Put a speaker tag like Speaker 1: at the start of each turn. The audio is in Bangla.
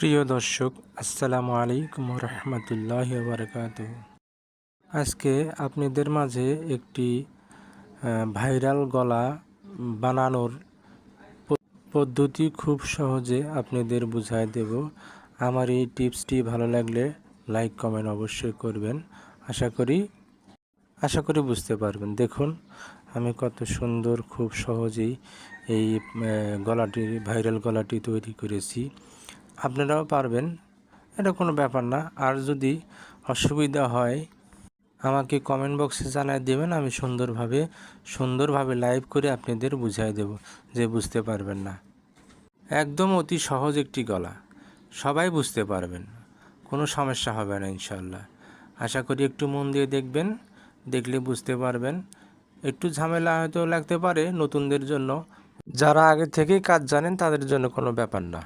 Speaker 1: প্রিয় দর্শক, আসসালামু আলাইকুম রহমতুল্লাহি বারাকাতুহু। আজকে আপনাদের মাঝে একটি ভাইরাল গলা বানানোর পদ্ধতি খুব সহজে আপনাদের বুঝাই দেব। আমার এই টিপসটি ভালো লাগলে লাইক কমেন্ট অবশ্যই করবেন। আশা করি বুঝতে পারবেন। দেখুন আমি কত সুন্দর খুব সহজেই এই ভাইরাল গলাটি তৈরি করেছি। আপনারাও পারবেন, এটা কোনো ব্যাপার না। আর যদি অসুবিধা হয় আমাকে কমেন্ট বক্সে জানিয়ে দেবেন, আমি সুন্দরভাবে লাইভ করে আপনাদের বুঝিয়ে দেব যে বুঝতে পারবেন না। একদম অতি সহজ একটি গলা, সবাই বুঝতে পারবেন, কোনো সমস্যা হবে না ইনশাল্লাহ। আশা করি একটু মন দিয়ে দেখবেন, দেখলে বুঝতে পারবেন। একটু ঝামেলা হয়তো লাগতে পারে নতুনদের জন্য, যারা আগে থেকেই কাজ জানেন তাদের জন্য কোনো ব্যাপার না।